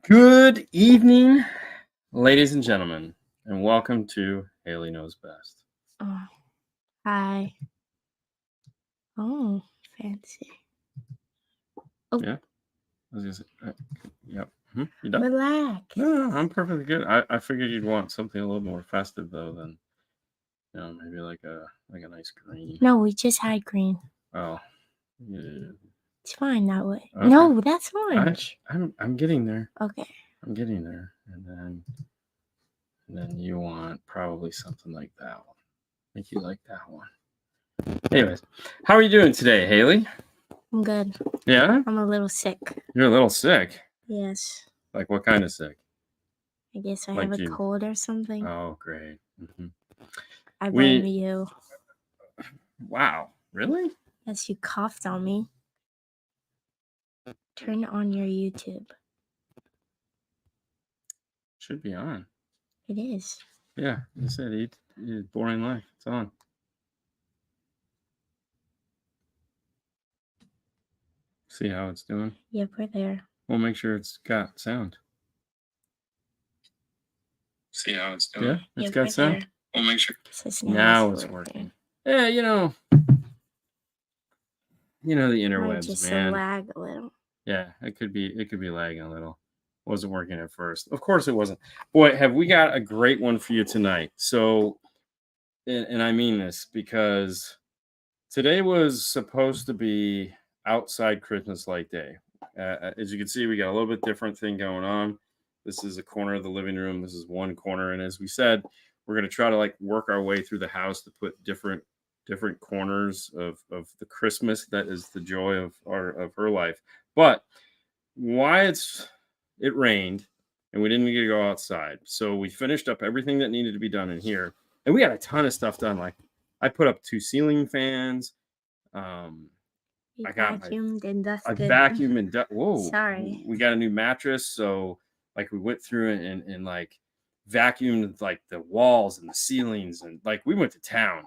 Good evening, ladies and gentlemen, and welcome to Hailey Knows Best. Oh, hi. Oh, fancy. Oh. Yeah, I was gonna say, yep. You done? Relax. No, I'm perfectly good. I figured you'd want something a little more festive though than maybe like a nice green. No, we just had green. Oh, yeah. It's fine that way. Okay. No, that's orange. I'm getting there. Okay. I'm getting there, and then you want probably something like that one. I think you like that one. Anyways, how are you doing today, Hailey? I'm good. Yeah? I'm a little sick. You're a little sick. Yes. Like what kind of sick? I guess I Like have a cold or something. Oh, great. Mm-hmm. I blame you. Wow. Really? Yes, you coughed on me. Turn on your YouTube. Should be on. It is. Yeah, you said eat boring life. It's on. See how it's doing? Yep, we're there. We'll make sure it's got sound. See how it's doing? Yeah, it's got sound. There. We'll make sure. Now it's working. Yeah, the interwebs, just man. lag a little. Yeah, it could be lagging a little. Wasn't working at first. Of course it wasn't. Boy, have we got a great one for you tonight. So, and I mean this because today was supposed to be outside Christmas light day. As you can see, we got a little bit different thing going on. This is a corner of the living room. This is one corner. And as we said, we're going to try to work our way through the house to put different corners of the Christmas that is the joy of her life. But why it rained and we didn't get to go outside. So we finished up everything that needed to be done in here. And we got a ton of stuff done. Like I put up 2 ceiling fans. I vacuumed and dusted. vacuumed and whoa. Sorry. We got a new mattress. So we went through and vacuumed the walls and the ceilings and we went to town.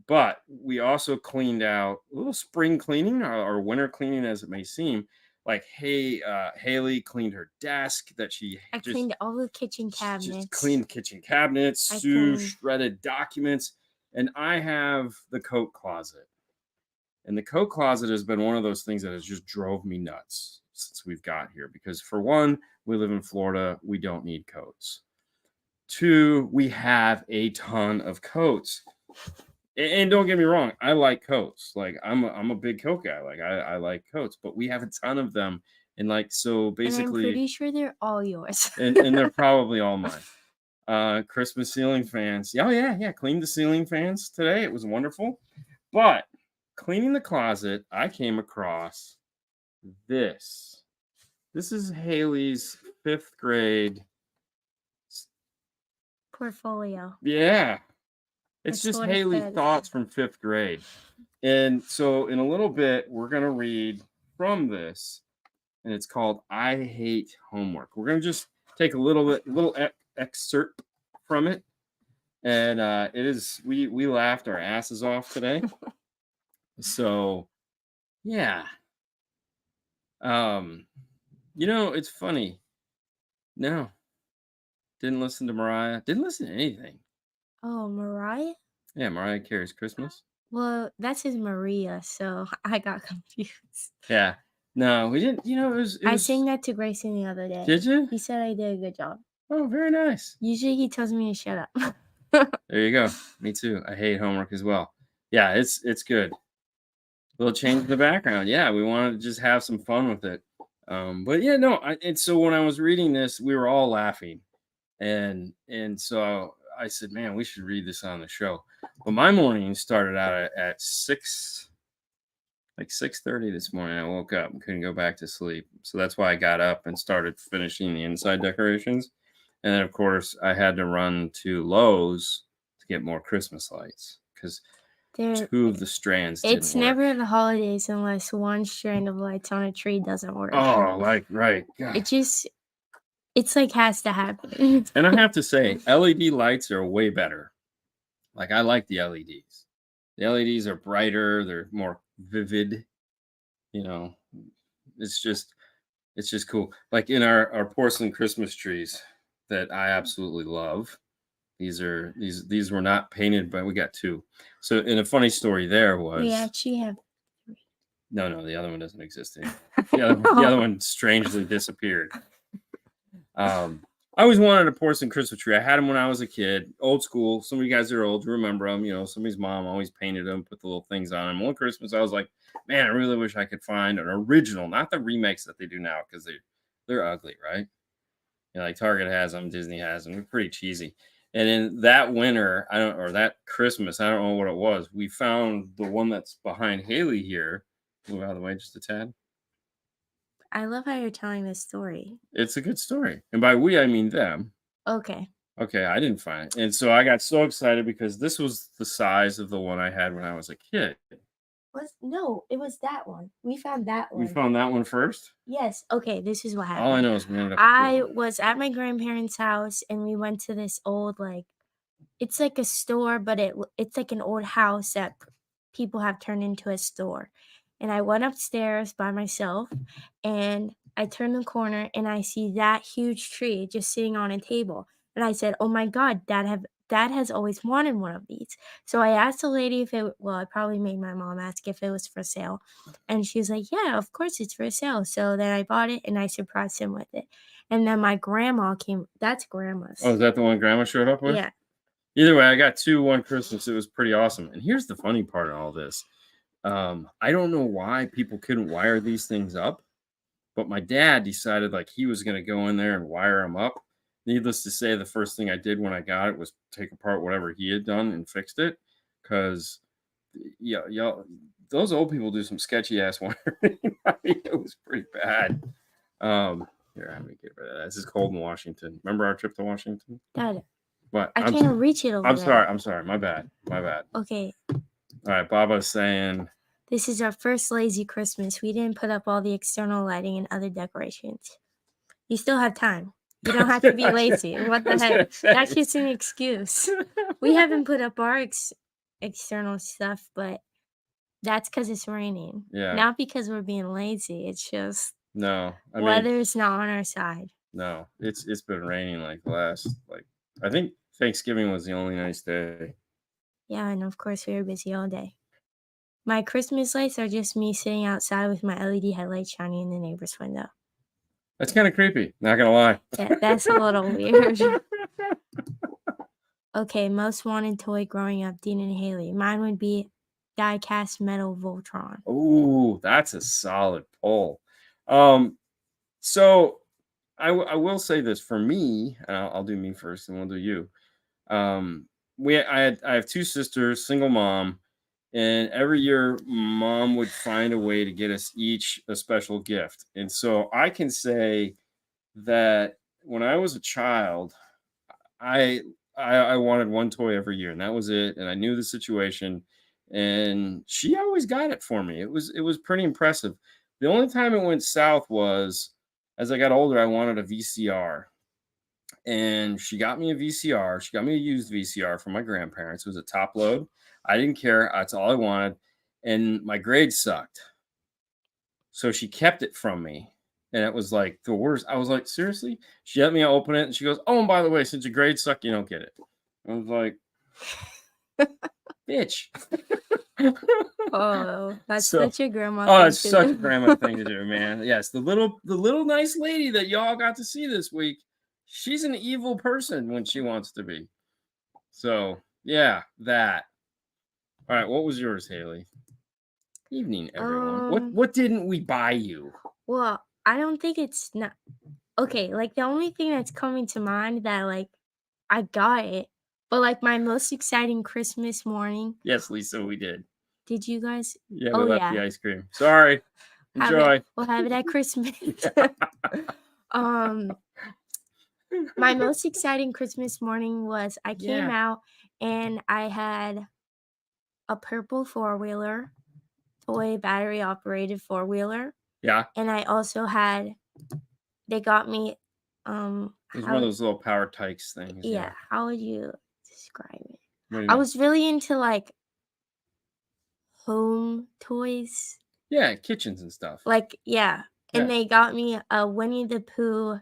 But we also cleaned out a little spring cleaning or winter cleaning as it may seem. Hailey cleaned her desk that I cleaned all the kitchen cabinets. Just cleaned kitchen cabinets. Sue shredded documents. And I have the coat closet. And the coat closet has been one of those things that has just drove me nuts since we've got here. Because for one, we live in Florida. We don't need coats. 2, we have a ton of coats. And don't get me wrong, I like coats. I'm a big coat guy. I like coats, but we have a ton of them. And so basically, and I'm pretty sure they're all yours. and they're probably all mine. Christmas ceiling fans. Oh yeah. Cleaned the ceiling fans today. It was wonderful. But cleaning the closet, I came across this. This is Hailey's 5th grade portfolio. Yeah. It's just Hailey's thoughts from 5th grade. And so in a little bit, we're going to read from this. And it's called I Hate Homework. We're going to just take a little excerpt from it. And it is, we laughed our asses off today. So, yeah. It's funny. No. Didn't listen to Mariah. Didn't listen to anything. Oh, Mariah? Yeah, Mariah Carey's Christmas. Well, that says Maria, so I got confused. Yeah. No, we didn't. It was. I sang that to Grayson the other day. Did you? He said I did a good job. Oh, very nice. Usually he tells me to shut up. There you go. Me too. I hate homework as well. Yeah, it's good. A little change in the background. Yeah, we wanted to just have some fun with it. But yeah, no. And so when I was reading this, we were all laughing, and so I said, "Man, we should read this on the show." But my morning started out at 6:30 this morning. I woke up and couldn't go back to sleep, so that's why I got up and started finishing the inside decorations. And then, of course, I had to run to Lowe's to get more Christmas lights because 2 of the strands didn't work. It's never the holidays unless one strand of lights on a tree doesn't work. Oh, right. God. It's has to happen. And I have to say, LED lights are way better. I like the LEDs. The LEDs are brighter. They're more vivid. It's just It's just cool. Like in our porcelain Christmas trees that I absolutely love. These were not painted, but we got two. So, and a funny story there We was actually have no, the other one doesn't exist anymore. The other one strangely disappeared. I always wanted a porcelain Christmas tree. I had them when I was a kid, old school. Some of you guys are old, you remember them. You know, somebody's mom always painted them, put the little things on them. One Christmas, I was like, man, I really wish I could find an original, not the remakes that they do now, because they're ugly, right? You know, like Target has them, Disney has them. They're pretty cheesy. And in that winter, or that Christmas, I don't know what it was. We found the one that's behind Hailey here. Move out of the way just a tad. I love how you're telling this story. It's a good story. And by we, I mean them. Okay. Okay, I didn't find it. And so I got so excited because this was the size of the one I had when I was a kid. No, it was that one. We found that We one. found that one first? Yes. Okay, this is what happened. All I know is we ended up I was at my grandparents' house and we went to this old it's like a store, but it's like an old house that people have turned into a store. And I went upstairs by myself and I turn the corner and I see that huge tree just sitting on a table. And I said, "Oh my God, Dad has always wanted one of these." So I asked the lady I probably made my mom ask if it was for sale. And she was like, "Yeah, of course it's for sale." So then I bought it and I surprised him with it. And then my grandma came. That's grandma's. Oh, is that the one Grandma showed up with? Yeah. Either way, I got two one Christmas. It was pretty awesome. And here's the funny part of all this. I don't know why people couldn't wire these things up, but my dad decided like he was going to go in there and wire them up. Needless to say, the first thing I did when I got it was take apart whatever he had done and fixed it. Because, yeah, y'all, those old people do some sketchy ass wiring. I mean, it was pretty bad. Here, let me get rid of that. This is cold in Washington. Remember our trip to Washington? Dad, But I can't reach it over I'm there. sorry. I'm sorry. My bad. Okay. All right. Baba's saying This is our first lazy Christmas. We didn't put up all the external lighting and other decorations. You still have time. You don't have to be lazy. What the heck? That's just an excuse. We haven't put up our external stuff, but that's because it's raining. Yeah. Not because we're being lazy. It's just no. weather's not on our side. No, it's been raining like I think Thanksgiving was the only nice day. Yeah, and of course we were busy all day. My Christmas lights are just me sitting outside with my LED headlights shining in the neighbor's window. That's kind of creepy, not gonna lie. Yeah, that's a little weird. Okay, most wanted toy growing up, Dean and Hailey. Mine would be die-cast metal Voltron. Ooh, that's a solid pull. So I will say this for me, and I'll do me first, and we'll do you. I have two sisters, single mom, and every year mom would find a way to get us each a special gift. And so I can say that when I was a child, I wanted one toy every year, and that was it. And I knew the situation, and she always got it for me. It was pretty impressive. The only time it went south was as I got older. I wanted a VCR, and she got me a VCR. She got me a used VCR from my grandparents. It was a top load. I didn't care. That's all I wanted, and my grades sucked, so she kept it from me. And it was like the worst. I was like, seriously? She let me open it and she goes, "Oh, and by the way, since your grades suck, you don't get it." I was like, bitch. Oh, that's such a grandma Oh, thing it's to such do. a grandma thing to do, man. Yes, the little nice lady that y'all got to see this week, she's an evil person when she wants to be. So yeah, that. All right, what was yours, Hailey? Evening, everyone. What didn't we buy you? Well, I don't think it's not okay. Like the only thing that's coming to mind that I got it, but like my most exciting Christmas morning. Yes, Lisa, we did. Did you guys? Yeah, we left the ice cream. Sorry. Enjoy. We'll have it at Christmas. My most exciting Christmas morning was I came out and I had a purple four-wheeler, toy battery operated four-wheeler. Yeah. And I also they got me it was one of those little power tykes things. Yeah. How would you describe it? What do you I mean? was really into like home toys. Yeah, kitchens and stuff. Like, yeah. and Yeah. they got me a Winnie the Pooh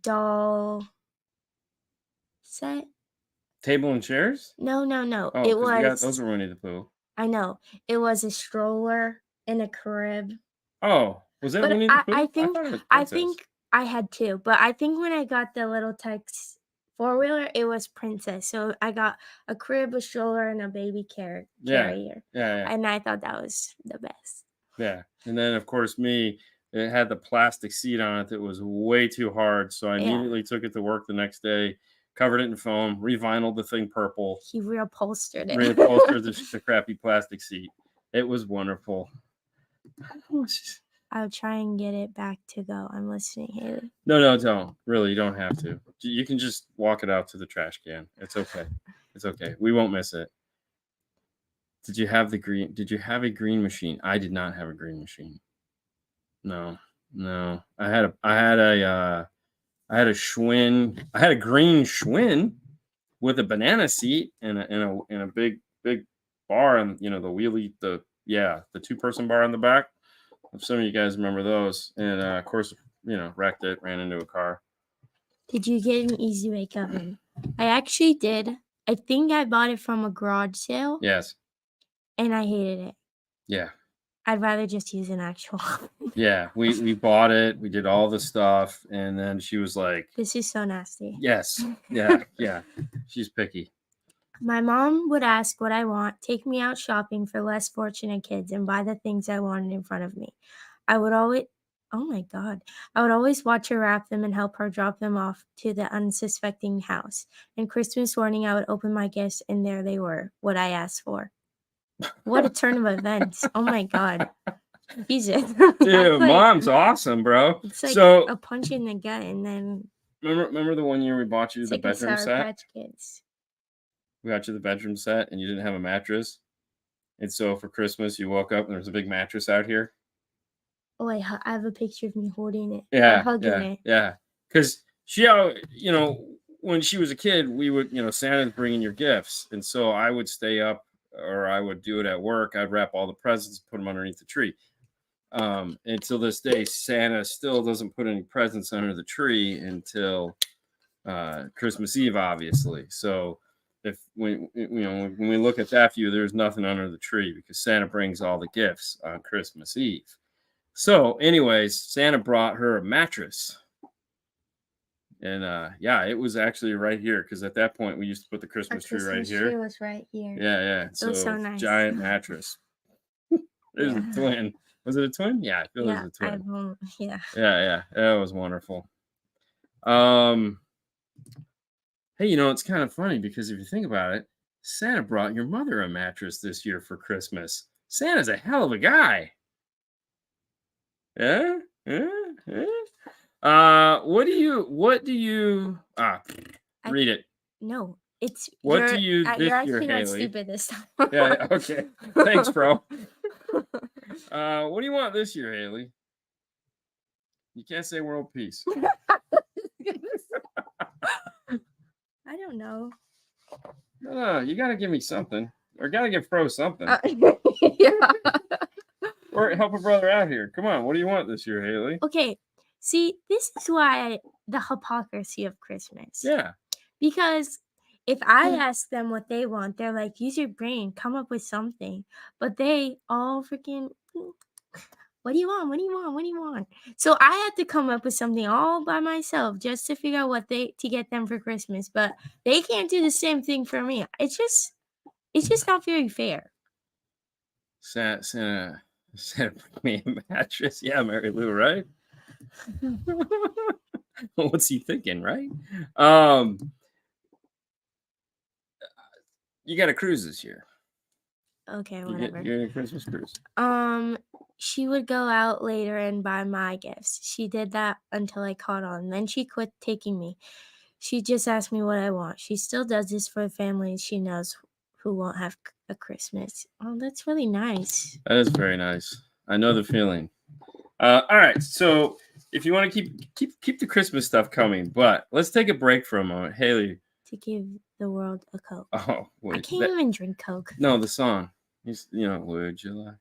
doll set. Table and chairs? No, no, no. Oh, It because we got those was were Winnie the Pooh. I know. It was a stroller and a crib. Oh, was that But Winnie the I I Pooh? I think thought it was I Princess. think I had 2, but I think when I got the little Tex four-wheeler, it was Princess. So I got a crib, a stroller, and a baby Yeah. carrier, Yeah, yeah. and I thought that was the best. Yeah. And then of course me, it had the plastic seat on it that was way too hard. So I Yeah, immediately took it to work the next day, covered it in foam, revinyled the thing purple, he reupholstered reupholstered it. the crappy plastic seat. It was wonderful. I'll try and get it back to go. I'm listening, Haley. No, don't. Really, you don't have to. You can just walk it out to the trash can. It's okay. It's okay. We won't miss it. Did you have a green machine? I did not have a green machine. No. No. I had a Schwinn. I had a green Schwinn with a banana seat and a big bar, and the wheelie, the two-person bar on the back. Some of you guys remember those. And of course, wrecked it, ran into a car. Did you get an easy wake oven? I actually did. I think I bought it from a garage sale. Yes. And I hated it. Yeah. I'd rather just use an actual Yeah. We bought it. We did all the stuff, and then she was like, This is so nasty. "Yes, yeah, yeah." She's picky. My mom would ask what I want, take me out shopping for less fortunate kids, and buy the things I wanted in front of me. I would always, oh my God, I would always watch her wrap them and help her drop them off to the unsuspecting house. And Christmas morning, I would open my gifts, and there they were, what I asked for. What a turn of events. Oh my God. Jesus. Dude, mom's awesome, bro. It's like So a punch in the gut, and then remember the one year we bought you it's the like a bedroom Sour set? Patch Kids. We got you the bedroom set, and you didn't have a mattress. And so for Christmas, you woke up and there was a big mattress out here. Oh, I have a picture of me holding it or Yeah, hugging it. yeah. Because when she was a kid, we would, Santa's bringing your gifts, and so I would stay up, or I would do it at work. I'd wrap all the presents, put them underneath the tree. Until this day, Santa still doesn't put any presents under the tree until Christmas Eve, obviously. So when we look at that view, there's nothing under the tree because Santa brings all the gifts on Christmas Eve. So, anyways, Santa brought her a mattress. And it was actually right here because at that point we used to put the Christmas tree right here. Tree was right here. Yeah. It was so nice. Giant mattress. There's a twin. Was it a twin? Yeah, I feel it was a twin. Yeah. That was wonderful. Hey, it's kind of funny because if you think about it, Santa brought your mother a mattress this year for Christmas. Santa's a hell of a guy. Yeah. What do you read it? No, it's what do you this you're year, actually not Hailey? stupid this time. Yeah, okay. Thanks, bro. What do you want this year, Hailey? You can't say world peace. I don't know. No, you gotta give me something. Or gotta give Fro something. Yeah. Or help a brother out here. Come on, what do you want this year, Hailey? Okay. See, this is why the hypocrisy of Christmas. Yeah. Because if I ask them what they want, they're like, use your brain, come up with something. But they all freaking, what do you want? What do you want? What do you want? So I had to come up with something all by myself just to figure out to get them for Christmas. But they can't do the same thing for me. It's just not very fair. Santa bring me a mattress. Yeah, Mary Lou, right? What's he thinking, right? You got a cruise this year. Okay, whatever. You're in a Christmas cruise. She would go out later and buy my gifts. She did that until I caught on. Then she quit taking me. She just asked me what I want. She still does this for families she knows who won't have a Christmas. Oh, that's really nice. That is very nice. I know the feeling. All right, so if you want to keep the Christmas stuff coming, but let's take a break for a moment, Hailey. To give the world a Coke. Oh, wait, I can't even drink Coke. No, the song. Would you like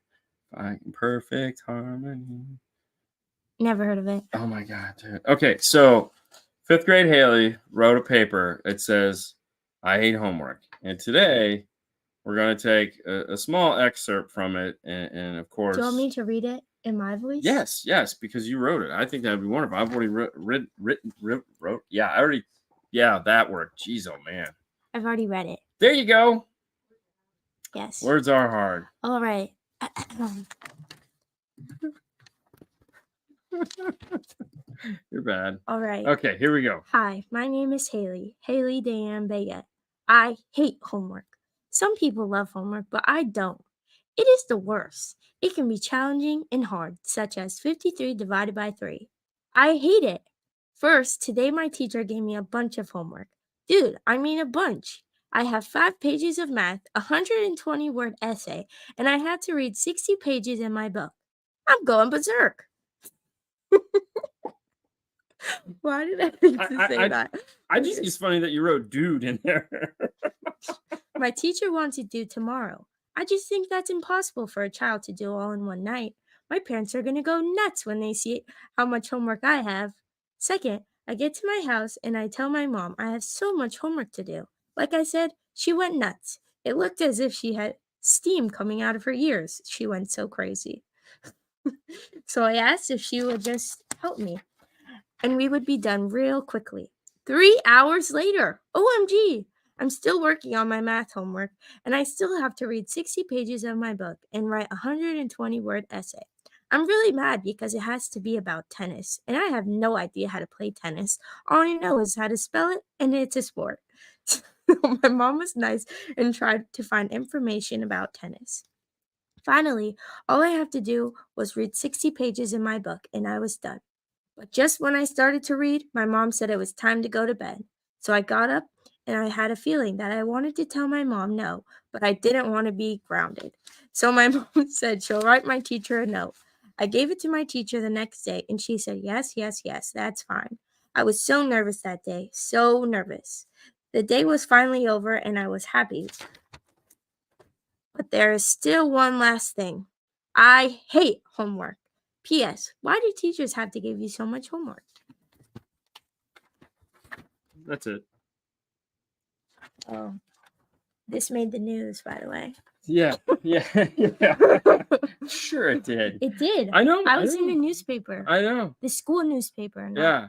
find perfect harmony? Never heard of it. Oh my God, dude. Okay, so 5th grade Haley wrote a paper. It says, I hate homework. And today we're going to take a small excerpt from it. And of Do you want me course, to read it in my voice? yes, because you wrote it. I think that'd be wonderful. I've already wrote. Yeah, I already, yeah, that worked. Jeez, oh man. I've already read it. There you go. Yes. Words are hard. All right. You're bad. All right. Okay, here we go. Hi, my name is Hailey. Hailey Diane Bayette. I hate homework. Some people love homework, but I don't. It is the worst. It can be challenging and hard, such as 53 divided by 3. I hate it. First, today my teacher gave me a bunch of homework. Dude, I mean a bunch. I have 5 pages of math, a 120-word essay, and I had to read 60 pages in my book. I'm going berserk. Why did I think to say that? I just think it's funny that you wrote dude in there. My teacher wants to do tomorrow. I just think that's impossible for a child to do all in one night. My parents are going to go nuts when they see how much homework I have. Second, I get to my house and I tell my mom I have so much homework to do. Like I said, she went nuts. It looked as if she had steam coming out of her ears. She went so crazy. So I asked if she would just help me, and we would be done real quickly. 3 hours later, OMG! I'm still working on my math homework, and I still have to read 60 pages of my book and write a 120-word essay. I'm really mad because it has to be about tennis, and I have no idea how to play tennis. All I know is how to spell it, and it's a sport. My mom was nice and tried to find information about tennis. Finally, all I had to do was read 60 pages in my book, and I was done. But just when I started to read, my mom said it was time to go to bed. So I got up and I had a feeling that I wanted to tell my mom no, but I didn't want to be grounded. So my mom said she'll write my teacher a note. I gave it to my teacher the next day and she said, yes, yes, yes, that's fine. I was so nervous that day, so nervous. The day was finally over and I was happy. But there is still one last thing. I hate homework. P.S. Why do teachers have to give you so much homework? That's it. Oh, this made the news, by the way. Yeah. Sure it did. It did. I know. I was in the newspaper. I know. The school newspaper. Yeah.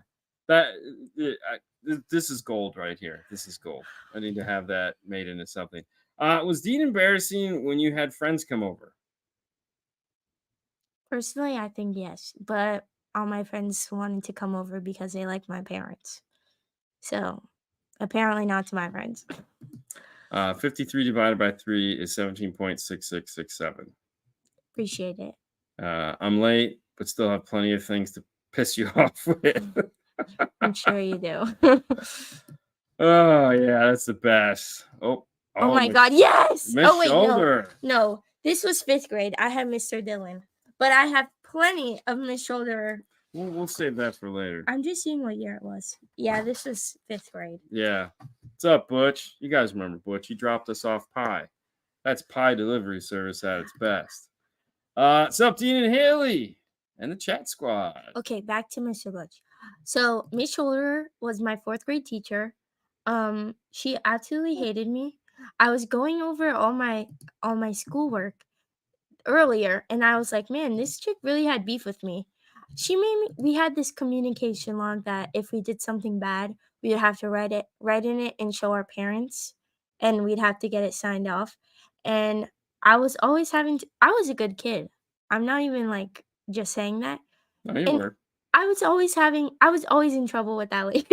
This is gold right here. This is gold. I need to have that made into something. Was Dean embarrassing when you had friends come over? Personally, I think yes. But all my friends wanted to come over because they like my parents. So, apparently not to my friends. 53 divided by 3 is 17.6667. Appreciate it. I'm late, but still have plenty of things to piss you off with. I'm sure you do. Oh, yeah, that's the best. Oh my God, yes! Miss Shoulder. No, this was 5th grade. I had Mr. Dillon. But I have plenty of Miss Shoulder. We'll save that for later. I'm just seeing what year it was. Yeah, this was 5th grade. Yeah. What's up, Butch? You guys remember Butch? He dropped us off pie. That's pie delivery service at its best. What's up, Dean and Haley and the chat squad? Okay, back to Mr. Butch. So Miss Shoulder was my 4th grade teacher. She absolutely hated me. I was going over all my schoolwork earlier, and I was like, man, this chick really had beef with me. We had this communication log that if we did something bad, we would have to write in it and show our parents, and we'd have to get it signed off. And I was always I was a good kid. I'm not even like just saying that. No, you were. I was always in trouble with that lady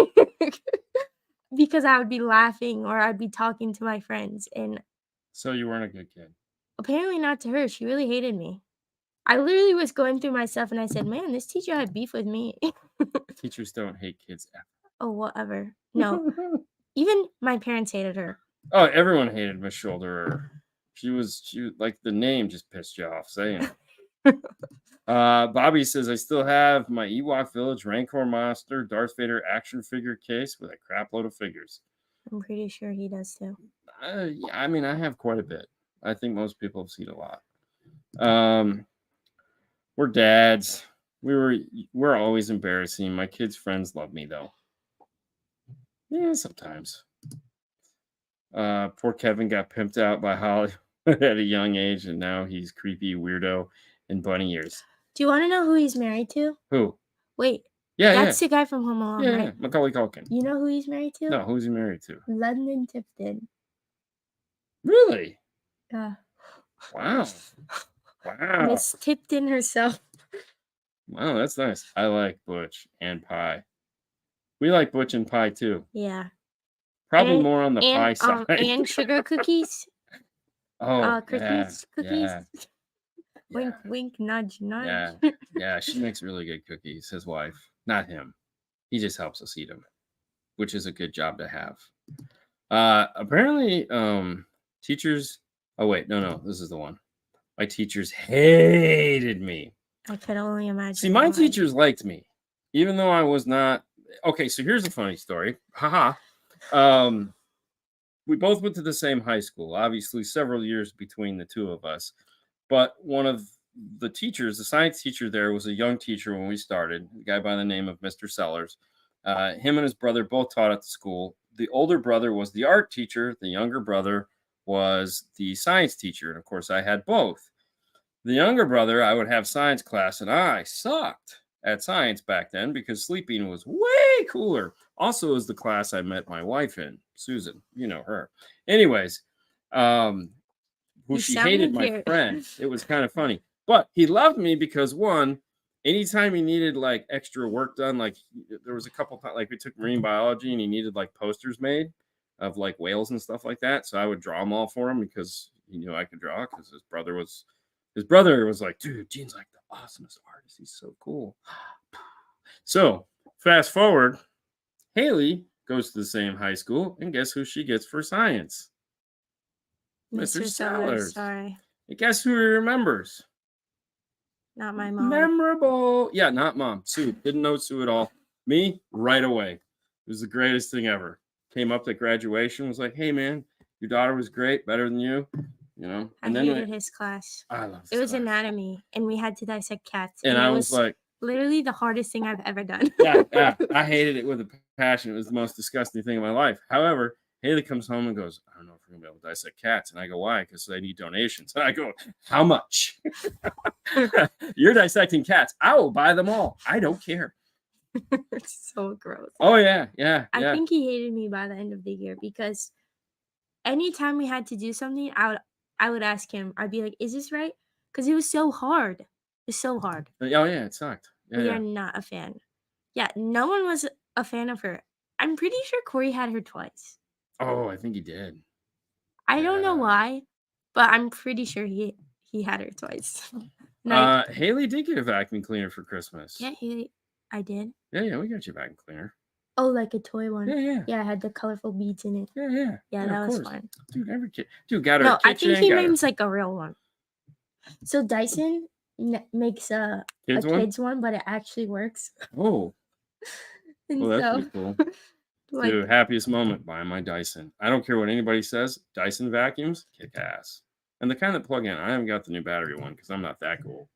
because I would be laughing or I'd be talking to my friends, and so you weren't a good kid. Apparently not to her. She really hated me. I literally was going through my stuff and I said, man, this teacher had beef with me. Teachers don't hate kids ever. Oh, whatever. No. Even my parents hated her. Oh, everyone hated Miss Shoulder. She was like, the name just pissed you off saying it. Bobby says, I still have my Ewok Village Rancor Monster Darth Vader action figure case with a crap load of figures. I'm pretty sure he does too. Yeah, I mean, I have quite a bit. I think most people have seen a lot. We're dads. we're always embarrassing. My kids' friends love me though. Yeah, sometimes. Poor Kevin got pimped out by Holly at a young age, and now he's creepy weirdo and bunny ears. Do you want to know who he's married to? Who? Wait, Yeah, that's the guy from Home Alone, yeah, right? yeah. Macaulay Culkin. You know who he's married to? No, who's he married to? London Tipton. Really? Yeah. Wow. Wow. Miss Tipton herself. Wow, that's nice. I like Butch and Pie. We like Butch and Pie too. Yeah. Probably more on the pie side. And sugar cookies. Oh, cookies. Yeah. Wink, wink, nudge, nudge. Yeah, yeah. She makes really good cookies. His wife, not him. He just helps us eat them, which is a good job to have. Apparently, teachers. Oh wait, no, this is the one. My teachers hated me. I could only imagine. See, my teachers liked me, even though I was not. Okay, so here's a funny story. Haha. We both went to the same high school, obviously several years between the two of us. But one of the teachers, the science teacher there, was a young teacher when we started, a guy by the name of Mr. Sellers. Him and his brother both taught at the school. The older brother was the art teacher. The younger brother was the science teacher. And of course, I had both. The younger brother, I would have science class, and I sucked at science back then because sleeping was way cooler. Also, is the class I met my wife in, Susan. You know her. Anyways, she hated my friend. It was kind of funny. But he loved me because, one, anytime he needed like extra work done, like there was a couple times, like we took marine biology and he needed like posters made of like whales and stuff like that. So I would draw them all for him because he knew I could draw because his brother was like, dude, Gene's like the awesomest artist. He's so cool. So fast forward, Hailey goes to the same high school, and guess who she gets for science? Mr. Sellers. Sorry. And guess who he remembers? Not my mom. Memorable. Yeah, not mom. Sue. Didn't know Sue at all. Me, right away. It was the greatest thing ever. Came up at graduation, was like, hey, man, your daughter was great, better than you. You know, and I hated his class. I love it. It was anatomy, and we had to dissect cats. And I was like, literally the hardest thing I've ever done. yeah. I hated it with a passion. It was the most disgusting thing in my life. However, Hailey comes home and goes, I don't know if we're going to be able to dissect cats. And I go, why? Because I need donations. And I go, how much? You're dissecting cats. I will buy them all. I don't care. It's so gross. Oh, yeah. I think he hated me by the end of the year because anytime we had to do something, I would ask him, I'd be like, is this right? Because it was so hard. It's so hard. Oh, yeah, it sucked. Yeah, we are not a fan. Yeah, no one was a fan of her. I'm pretty sure Corey had her twice. Oh, I think he did. I don't know why, but I'm pretty sure he had her twice. Hailey did get a vacuum cleaner for Christmas. Yeah, I did. Yeah, we got you a vacuum cleaner. Oh, like a toy one. Yeah. Yeah, it had the colorful beads in it. Yeah, that was fun. Dude, every kid. Dude, got her. No, I think he means like a real one. So Dyson makes a kids one, but it actually works. Oh. Well, that's pretty cool. Dude, happiest moment buying my Dyson. I don't care what anybody says. Dyson vacuums kick ass. And the kind that plug in. I haven't got the new battery one because I'm not that cool.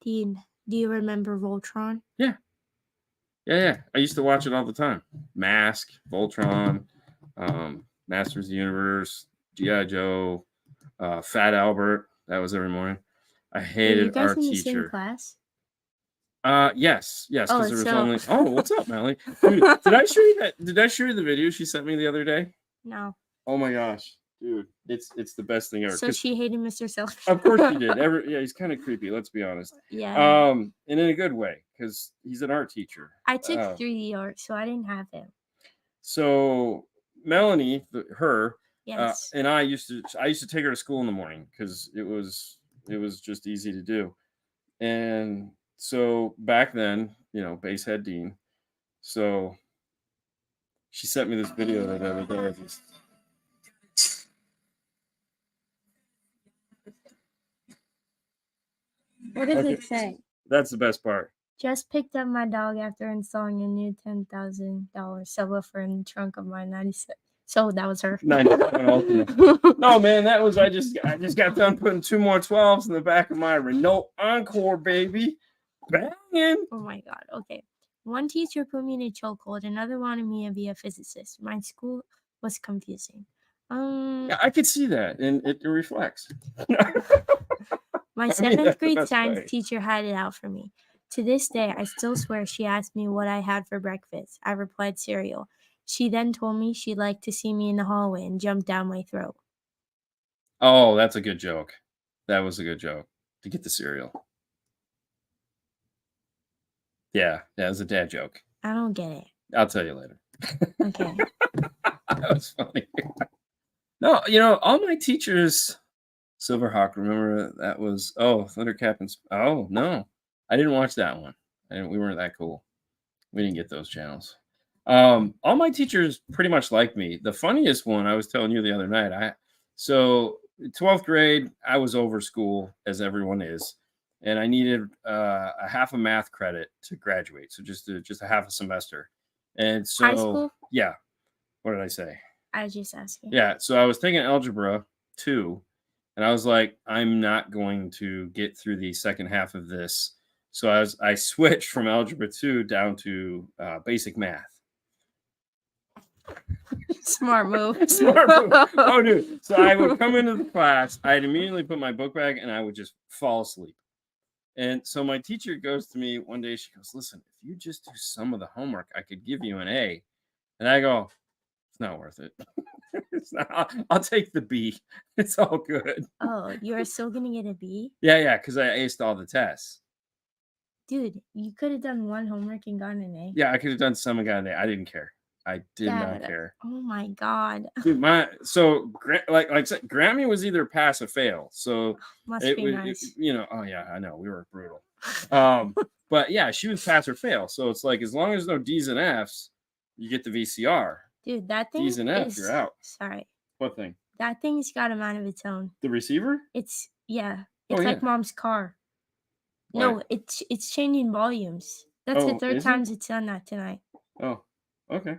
Dean, do you remember Voltron? Yeah. I used to watch it all the time. Mask, Voltron, Masters of the Universe, G.I. Joe, Fat Albert. That was every morning. I hated our teacher. You guys in the same class? Yes, because there was only. Oh, what's up, Melly? Dude, did I show you the video she sent me the other day? No. Oh my gosh, dude, it's the best thing ever. So she hated Mr. Sellers. Of course she did. He's kind of creepy. Let's be honest. Yeah. And in a good way, because he's an art teacher. I took 3D art, so I didn't have him. So Melanie, her, yes, and I used to take her to school in the morning because it was just easy to do, and. So back then, Basehead Dean. So she sent me this video the other day. What does it say? That's the best part. Just picked up my dog after installing a new $10,000 subwoofer in the trunk of my 96. So that was her. 97 Ultimate. No, man, I just got done putting 2 more 12s in the back of my Renault Encore, baby. Banging. Oh my God. Okay. One teacher put me in a chokehold. Another wanted me to be a physicist. My school was confusing. Yeah, I could see that, and it reflects. My I mean, seventh that's the grade best science way. teacher had it out for me. To this day, I still swear she asked me what I had for breakfast. I replied cereal. She then told me she'd like to see me in the hallway and jumped down my throat. Oh, that's a good joke. That was a good joke. To get the cereal. Yeah, that was a dad joke. I don't get it. I'll tell you later. Okay. That was funny. No, all my teachers, Silverhawk, remember that was Thundercap and oh no, I didn't watch that one. We weren't that cool. We didn't get those channels. All my teachers pretty much liked me. The funniest one I was telling you the other night. So 12th grade, I was over school as everyone is, and I needed a half a math credit to graduate. So just a half a semester. And so High school? yeah, what did I say? I was just asking. Yeah, so I was taking algebra 2, and I was like, I'm not going to get through the second half of this. So I switched from algebra 2 down to basic math. Smart move. Smart move. Oh, dude. So I would come into the class, I'd immediately put my book bag, and I would just fall asleep. And so my teacher goes to me one day, she goes, listen, if you just do some of the homework, I could give you an A. And I go, it's not worth it. It's not, I'll take the B. It's all good. Oh, you're still gonna get a B? Yeah, because I aced all the tests. Dude, you could have done one homework and gotten an A. Yeah, I could have done some and gotten an A. I didn't care. I did not Dad, care. Oh my God. Dude, like I said, Grammy was either pass or fail. So Must it be was, nice. oh yeah, I know we were brutal. But yeah, she was pass or fail. So it's like as long as no D's and F's, you get the VCR. Dude, that thing D's and F's, you're out. Sorry. What thing? That thing's got a mind of its own. The receiver? It's like yeah. Mom's car. What? No, it's changing volumes. That's the third time it's done that tonight. Oh, okay.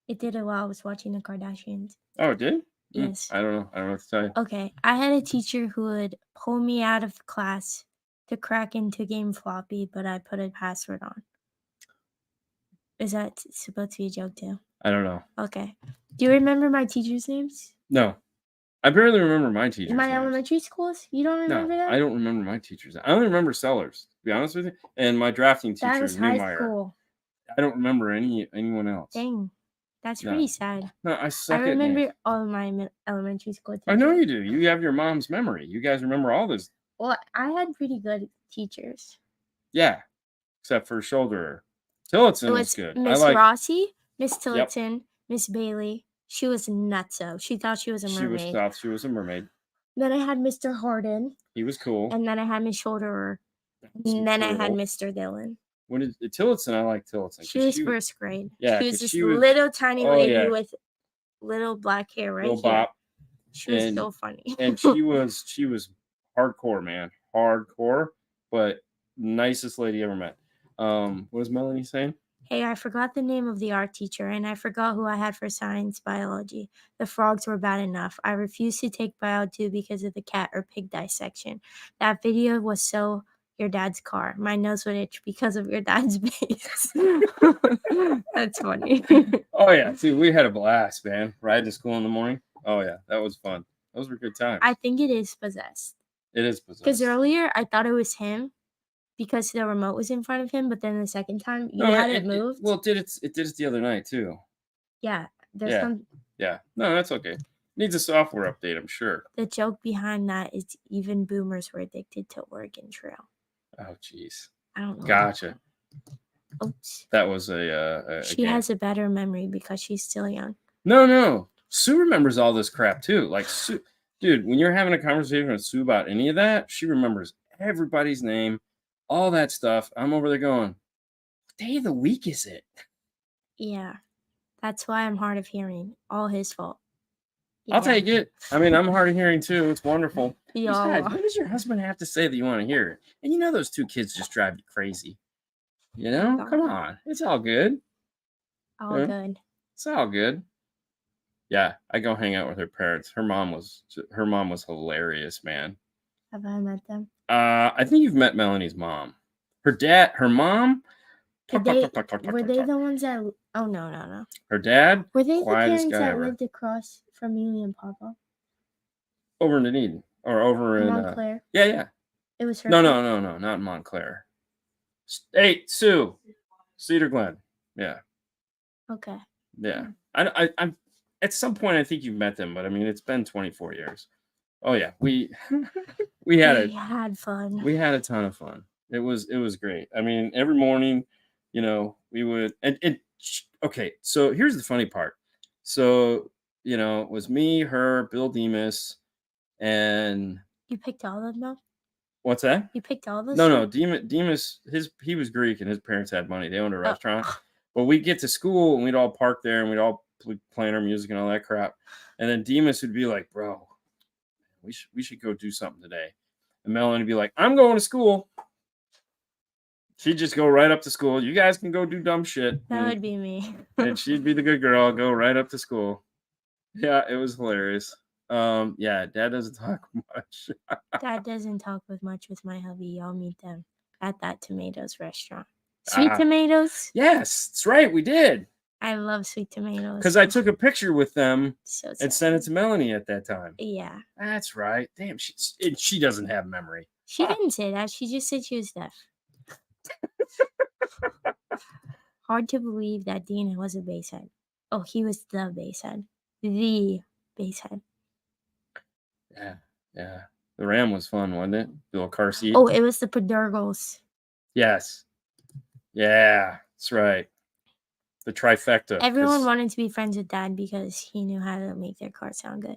It did it while I was watching the Kardashians. Oh, it did? Yes. I don't know. I don't know what to tell you. Okay. I had a teacher who would pull me out of class to crack into Game Floppy, but I put a password on. Is that supposed to be a joke too? I don't know. Okay. Do you remember my teachers' names? No. I barely remember my teachers' My names. elementary schools? You don't remember that? I don't remember my teachers. I only remember Sellers, to be honest with you. And my drafting teacher, that was high Newmeyer. school. I don't remember anyone else. Dang. That's pretty sad. No, I suck I at remember names. all of my elementary school teachers. I know you do. You have your mom's memory. You guys remember all this. Well, I had pretty good teachers. Yeah, except for Shoulderer. Tillotson was good. Miss Rossi, Miss Tillotson, Miss Bailey. She was nutso. She thought she was a mermaid. She was a mermaid. Then I had Mr. Harden. He was cool. And then I had Miss Shoulderer. And then I had Mr. Dillon. When did Tillotson? I like Tillotson. She was first grade. Yeah, she was this little tiny lady with little black hair right little here. Bop. She was so funny. And she was hardcore, man. Hardcore, but nicest lady ever met. What was Melanie saying? Hey, I forgot the name of the art teacher, and I forgot who I had for science biology. The frogs were bad enough. I refused to take bio 2 because of the cat or pig dissection. That video was so your dad's car. My nose would itch because of your dad's face. That's funny. Oh yeah, see, we had a blast, man. Riding to school in the morning. Oh yeah, that was fun. Those were good times. I think it is possessed. It is possessed. Because earlier I thought it was him because the remote was in front of him, but then the second time you had it moved. It did it the other night too. Yeah. Yeah. No, that's okay. Needs a software update, I'm sure. The joke behind that is even boomers were addicted to Oregon Trail. Oh, jeez. I don't know. Gotcha. Oops. That was a she has a better memory because she's still young. No. Sue remembers all this crap too. Like Sue, dude, when you're having a conversation with Sue about any of that, she remembers everybody's name, all that stuff. I'm over there going, what day of the week is it? Yeah. That's why I'm hard of hearing. All his fault. Yeah. I'll take it. I mean, I'm hard of hearing too. It's wonderful. Besides, what does your husband have to say that you want to hear? And you know those two kids just drive you crazy. You know? Come on. It's all good. All good. It's all good. Yeah, I go hang out with her parents. Her mom was hilarious, man. Have I met them? I think you've met Melanie's mom. Her dad, her mom, Did talk, talk, they talk, talk, talk, talk, were talk, they talk. the ones that oh no. Her dad, Were they the quietest parents guy that ever. lived across from you and Papa? Over in Dunedin or over in Montclair? yeah. It was her. No, not in Montclair. Hey, Sue, Cedar Glen. Yeah. Okay. Yeah. I'm at some point I think you've met them, but I mean it's been 24 years. Oh yeah, we we had We had fun. we had a ton of fun. It was great. I mean, every morning, we would okay, so here's the funny part. So, it was me, her, Bill Demas, and You picked all of them? what's that? You picked all those? No, Demas, he was Greek and his parents had money. They owned a Oh. restaurant. But we'd get to school and we'd all park there and we'd all playing our music and all that crap. And then Demas would be like, "Bro, we should go do something today." And Melanie would be like, "I'm going to school." She'd just go right up to school. "You guys can go do dumb shit." That would be me. And she'd be the good girl, go right up to school. Yeah, it was hilarious. Yeah, Dad doesn't talk much. Dad doesn't talk with much with my hubby. Y'all meet them at that Tomatoes restaurant. Sweet Tomatoes? Yes, that's right. We did. I love Sweet Tomatoes. Because I took a picture with them So and sent it to Melanie at that time. Yeah. That's right. Damn, she doesn't have memory. She didn't say that. She just said she was deaf. Hard to believe that Dean was a basshead. Oh, he was the basshead. The basshead. Yeah. The Ram was fun, wasn't it? The little car seat. Oh, it was the Pedurgles. Yes. Yeah, that's right. The trifecta. Everyone wanted to be friends with Dad because he knew how to make their car sound good.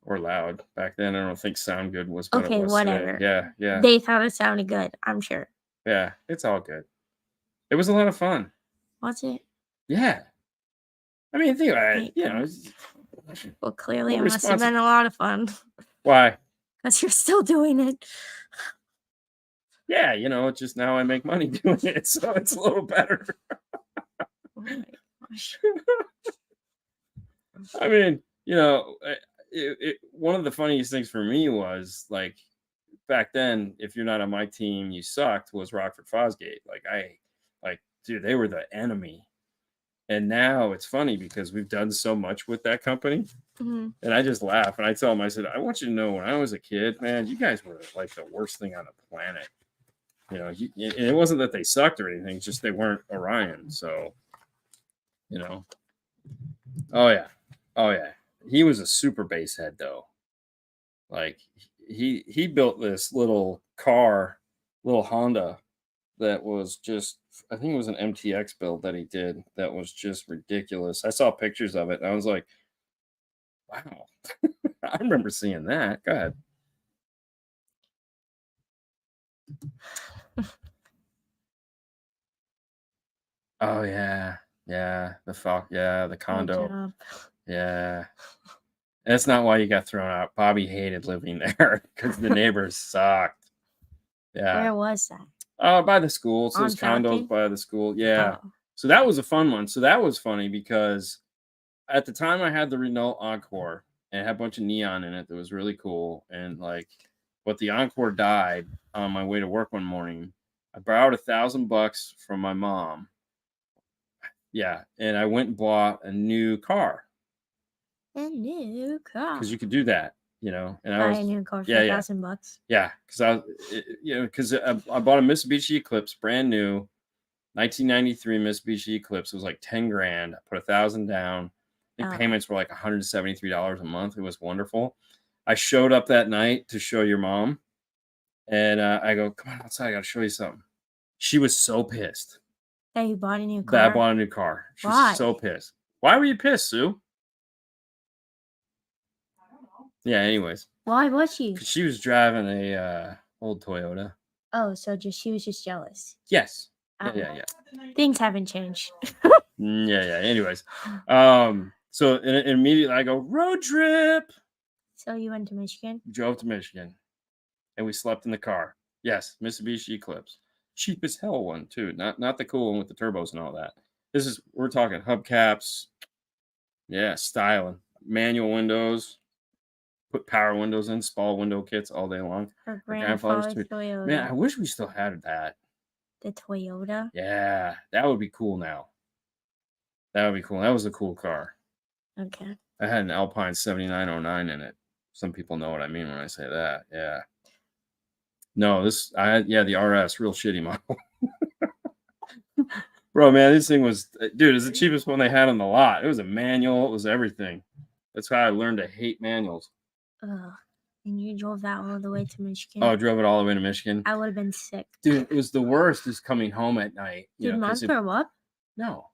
Or loud. Back then, I don't think sound good was what it was whatever. today. Yeah. They thought it sounded good, I'm sure. Yeah, it's all good. It was a lot of fun. Was it? Yeah. I mean, think about it, Well, clearly it must have been a lot of fun. Why? Because you're still doing it. Yeah, just now I make money doing it, so it's a little better. Oh my gosh. I mean, one of the funniest things for me was like back then, if you're not on my team, you sucked. Was Rockford Fosgate? Dude, they were the enemy. And now it's funny because we've done so much with that company, and I just laugh and I tell them, I said, "I want you to know, when I was a kid, man, you guys were like the worst thing on the planet." And it wasn't that they sucked or anything; it's just they weren't Orion. So, oh yeah, he was a super bass head though. Like he built this little car, little Honda, that was just, I think it was an MTX build that he did that was just ridiculous. I saw pictures of it and I was like, wow. I remember seeing that. Go ahead. Oh yeah. Yeah. The condo. Yeah. That's not why you got thrown out. Bobby hated living there because the neighbors sucked. Yeah. Where was that? By the school. So those condos by the school. Yeah. Oh. So that was a fun one. So that was funny because at the time I had the Renault Encore and it had a bunch of neon in it that was really cool. And but the Encore died on my way to work one morning. I borrowed $1,000 from my mom. Yeah. And I went and bought a new car. A new car. Because you could do that. And buy a new car for $1,000. Yeah, because I bought a Mitsubishi Eclipse, brand new, 1993 Mitsubishi Eclipse. It was like 10 grand. I put $1,000 down. I think payments were like $173 a month. It was wonderful. I showed up that night to show your mom, and I go, "Come on outside. I got to show you something." She was so pissed that you bought a new car. That I bought a new car. She was so pissed. Why were you pissed, Sue? Yeah, anyways. Why was she? Because she was driving a old Toyota. Oh, so she was just jealous. Yes. Yeah. Things haven't changed. Yeah. Anyways. So immediately I go, road trip. So you went to Michigan? Drove to Michigan. And we slept in the car. Yes, Mitsubishi Eclipse. Cheap as hell one, too. Not the cool one with the turbos and all that. We're talking hubcaps. Yeah, styling. Manual windows. put power windows in, small window kits all day long. Her Our grandfathers grandfather's too. Man, I Toyota. wish we still had that. The Toyota? Yeah, that would be cool now. That would be cool. That was a cool car. Okay. I had an Alpine 7909 in it. Some people know what I mean when I say that. Yeah. No, the RS, real shitty model. Bro, man, this thing was, dude, it's the cheapest one they had on the lot. It was a manual, it was everything. That's how I learned to hate manuals. Ugh. And you drove that all the way to Michigan? Oh, I drove it all the way to Michigan. I would have been sick. Dude, it was the worst is coming home at night. Did Mom throw up? No.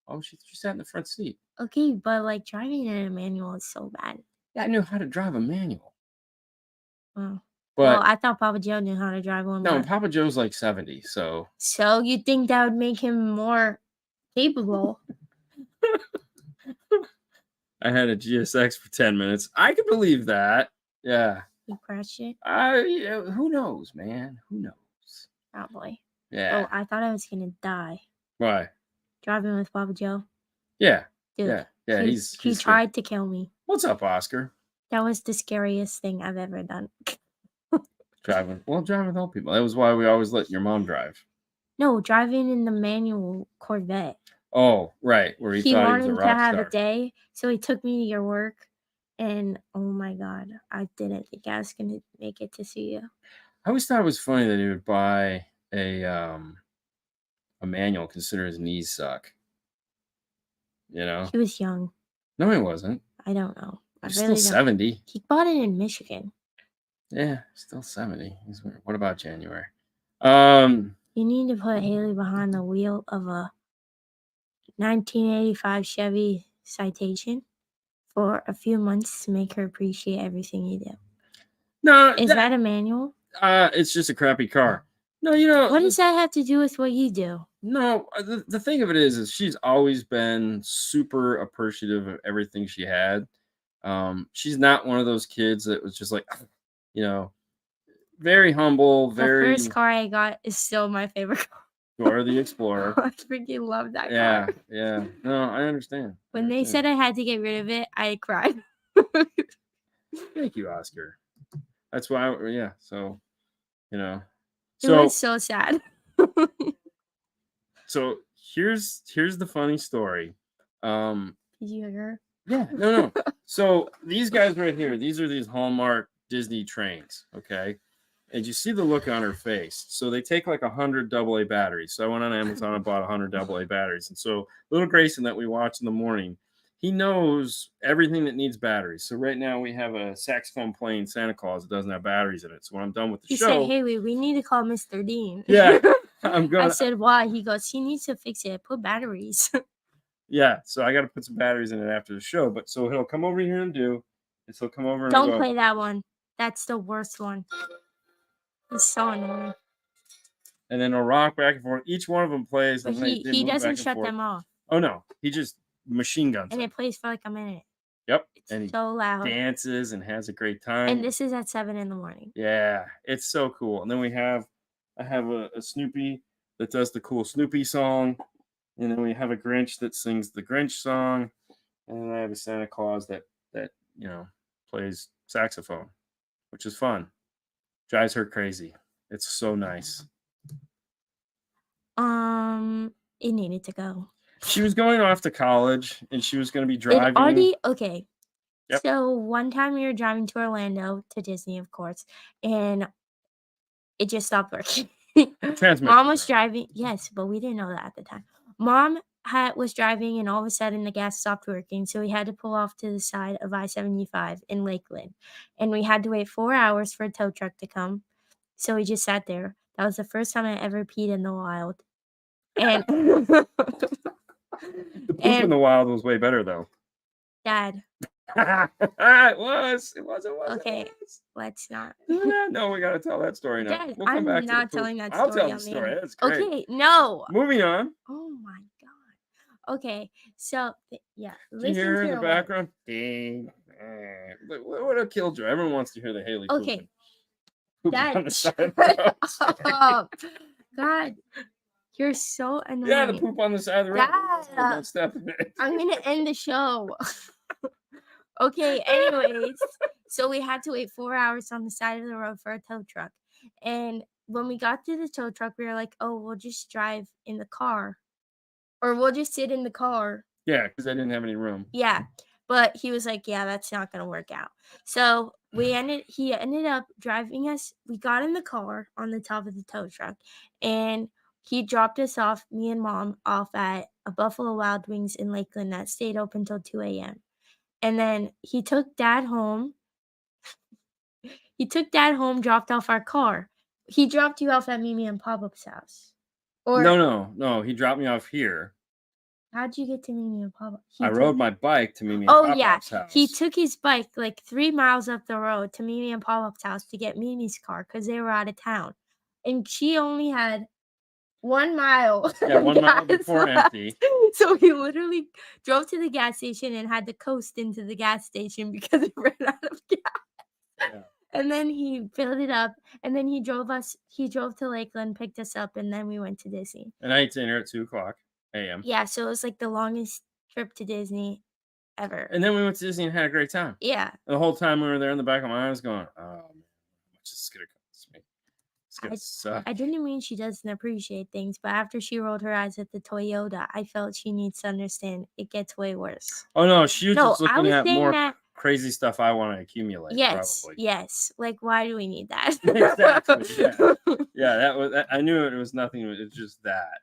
Oh, she sat in the front seat. Okay, but like driving in a manual is so bad. Yeah, I knew how to drive a manual. Oh. But Well, I thought Papa Joe knew how to drive one. no, Papa Joe's like 70, so. So you think that would make him more capable? I had a GSX for 10 minutes. I could believe that. Yeah. You crashed it? Who knows, man? Who knows? Probably. Yeah. Oh, I thought I was gonna die. Why? Driving with Papa Joe. Yeah. Dude, Yeah. He tried to kill me. What's up, Oscar? That was the scariest thing I've ever done. Driving with old people. That was why we always let your mom drive. No, driving in the manual Corvette. Oh, right. Where he thought he was a wanted rock to have star. a day, so he took me to your work, and oh my God, I didn't think I was gonna make it to see you. I always thought it was funny that he would buy a manual, consider his knees suck. You know? He was young. No, he wasn't. I don't know. He's still 70. He bought it in Michigan. Yeah, still 70. What about January? You need to put Hailey behind the wheel of a 1985 Chevy Citation for a few months to make her appreciate everything you do. No, is that a manual? It's just a crappy car. No, you know. What does that have to do with what you do? No, the thing of it is she's always been super appreciative of everything she had. She's not one of those kids that was just like, you know, very humble. The first car I got is still my favorite car. Dora the Explorer. I freaking love that car. Yeah. No, I understand. When they said I had to get rid of it, I cried. Thank you, Oscar. That's why, so, you know. It was so sad. So here's the funny story. Did you hear her? Yeah, no. So these guys right here, these are these Hallmark Disney trains, okay? And you see the look on her face. So they take like 100 AA batteries. So I went on Amazon and bought 100 AA batteries. And so little Grayson that we watch in the morning, he knows everything that needs batteries. So right now we have a saxophone playing Santa Claus that doesn't have batteries in it. So when I'm done with the show, he said, "Hailey, we need to call Mr. Dean." Yeah, I said, "Why?" He goes, "He needs to fix it. Put batteries." Yeah, so I got to put some batteries in it after the show. But so he'll come over here and he'll come over and don't play that one. That's the worst one. It's so annoying. And then he'll rock back and forth. Each one of them plays. But he doesn't shut them off. Oh no, he just machine guns. And it plays for like a minute. Yep. It's so loud. Dances and has a great time. And this is at 7 a.m. Yeah, it's so cool. And then I have a Snoopy that does the cool Snoopy song. And then we have a Grinch that sings the Grinch song. And then I have a Santa Claus that plays saxophone, which is fun. Drives her crazy. It's so nice. It needed to go. She was going off to college and she was going to be driving. Okay. Yep. So one time we were driving to Orlando to Disney, of course, and it just stopped working. Mom was driving. Yes, but we didn't know that at the time. Mom was driving and all of a sudden the gas stopped working. So we had to pull off to the side of I-75 in Lakeland. And we had to wait 4 hours for a tow truck to come. So we just sat there. That was the first time I ever peed in the wild. And the poop in the wild was way better though. Dad. It was. Okay, let's not. No, we gotta tell that story now. Dad, I'm not telling that story. I'll tell the story. That's great. Okay, no. Moving on. Oh my God. Okay, so yeah. Do you hear her in the background? Ding. What would have killed you? Everyone wants to hear the Hailey. Okay. Dad, God. You're so annoying. Yeah, the poop on the side of the road. Don't step in it. I'm gonna end the show. Okay, anyways. So we had to wait 4 hours on the side of the road for a tow truck. And when we got to the tow truck, we were like, "Oh, we'll just drive in the car, or we'll just sit in the car." Yeah, because I didn't have any room. Yeah. But he was like, "Yeah, that's not gonna work out." So he ended up driving us. We got in the car on the top of the tow truck, and he dropped us off, me and mom, off at a Buffalo Wild Wings in Lakeland that stayed open till 2 a.m. And then he took dad home. He took dad home, dropped off our car. He dropped you off at Mimi and Pop-Up's house. Or No. He dropped me off here. how'd you get to Mimi and Pop-Up? I rode my bike to Mimi and Oh, yeah. Pop-Pop's house. He took his bike like 3 miles up the road to Mimi and Pop-Up's house to get Mimi's car because they were out of town. And she only had 1 mile. Yeah, 1 mile gas before left. empty. So he literally drove to the gas station and had to coast into the gas station because he ran out of gas. Yeah. And then he filled it up, and then he drove to Lakeland, picked us up, and then we went to Disney. And I ate dinner at 2:00 a.m. Yeah, so it was like the longest trip to Disney ever. And then we went to Disney and had a great time. Yeah. The whole time we were there, in the back of my mind, I was going, "Oh man, how much is this gonna cost me? It's gonna suck." I didn't mean she doesn't appreciate things, but after she rolled her eyes at the Toyota, I felt she needs to understand it gets way worse. Oh no, she was just I looking was at saying more that. crazy stuff I want to accumulate. Yes, Probably. yes. Like, why do we need that? Exactly. Yeah, that was. I knew it was nothing. It was just that.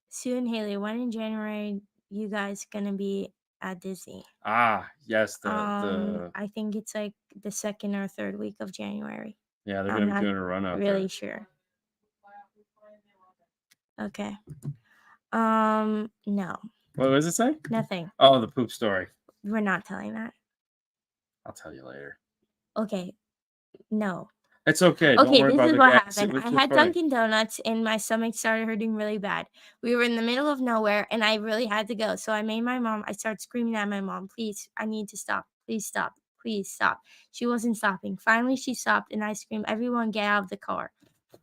Sue and Hailey, when in January you guys gonna be at Disney? Ah, yes. I think it's like the 2nd or 3rd week of January. Yeah, they're I'm gonna be doing a run out really there. sure. Okay. No. What does it say? Nothing. Oh, the poop story. We're not telling that. I'll tell you later. Okay. No. It's okay. Don't Okay, worry this about is the what gas. happened. I had Dunkin' Donuts and my stomach started hurting really bad. We were in the middle of nowhere and I really had to go. So I started screaming at my mom, "Please, I need to stop. Please stop. Please stop." She wasn't stopping. Finally, she stopped and I screamed, "Everyone get out of the car."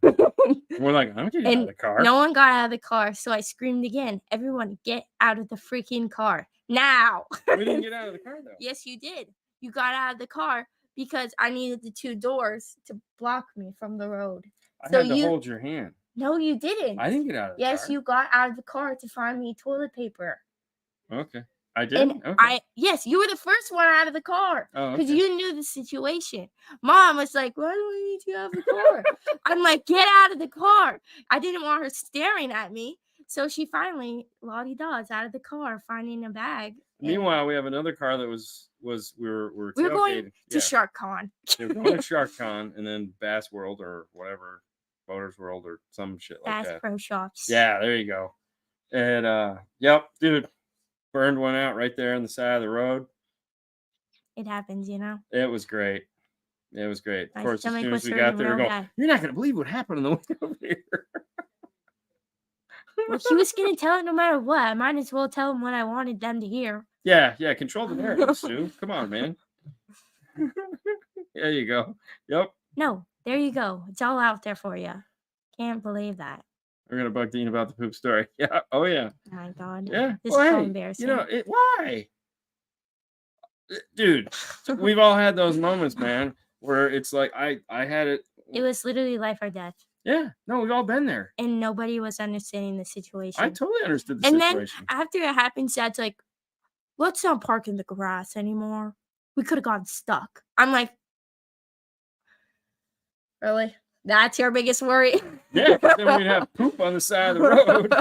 We're like, I'm getting out of the car. No one got out of the car. So I screamed again, "Everyone get out of the freaking car now." We didn't get out of the car though. Yes, you did. You got out of the car because I needed the 2 doors to block me from the road. I had to hold your hand. No, you didn't. I didn't get out of the car. Yes, you got out of the car to find me toilet paper. Okay. I did? And okay. Yes, you were the first one out of the car because okay. you knew the situation. Mom was like, "Why do I need you out of the car?" I'm like, "Get out of the car." I didn't want her staring at me. So she finally, la-di-da, is out of the car, finding a bag. Meanwhile, we have another car that we were going to Shark Con. We were going to Shark Con and then Bass World or whatever, Boaters World or some shit like that. Bass Pro Shops. Yeah, there you go. And yep, dude, burned one out right there on the side of the road. It happens, you know. It was great. It was great. Of course, as soon as we hurting got there, we real go, bad. "You're not gonna believe what happened on the way over here." Well, he was gonna tell it no matter what. I might as well tell him what I wanted them to hear. Yeah, control the narrative, Sue. Come on, man. There you go. Yep. No, there you go. It's all out there for you. Can't believe that. We're gonna bug Dean about the poop story. Yeah. Oh yeah. Oh my God. Yeah. This is so embarrassing. You know why? Dude, we've all had those moments, man, where it's like I had it. It was literally life or death. Yeah. No, we've all been there. And nobody was understanding the situation. I totally understood the situation. Then after it happened, Dad's like, "Let's not park in the grass anymore. We could have gotten stuck." I'm like, really? That's your biggest worry? Yeah, because then we'd have poop on the side of the road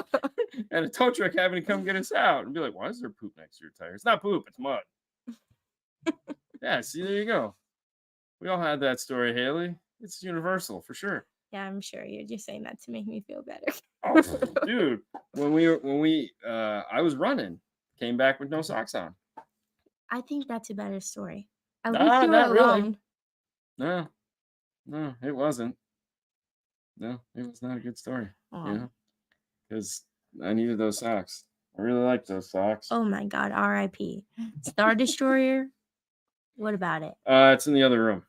and a tow truck having to come get us out and be like, "Why is there poop next to your tire?" It's not poop, it's mud. Yeah, see, there you go. We all had that story, Hailey. It's universal for sure. Yeah, I'm sure you're just saying that to make me feel better. Oh, dude, I was running, came back with no socks on. I think that's a better story. At Nah, least you were not really. alone. No, it wasn't. No, it was not a good story. Aw. You know, because I needed those socks. I really like those socks. Oh my God, R.I.P. Star Destroyer. What about it? It's in the other room.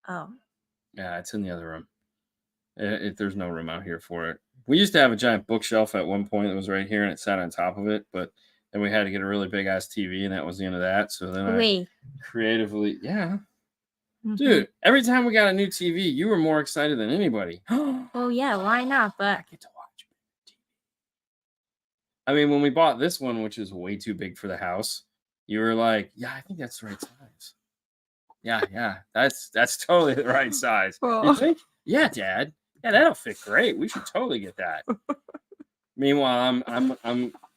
Oh. Yeah, it's in the other room. There's no room out here for it. We used to have a giant bookshelf at one point that was right here, and it sat on top of it. But and we had to get a really big ass TV, and that was the end of that. So then I Wait. creatively, yeah, Mhm. dude. Every time we got a new TV, you were more excited than anybody. Well, yeah, why not? I But get to watch TV. I mean, when we bought this one, which is way too big for the house, you were like, "Yeah, I think that's the right size." Yeah, that's totally the right size. You well, think? Yeah, Dad. Yeah, that'll fit great. We should totally get that. Meanwhile,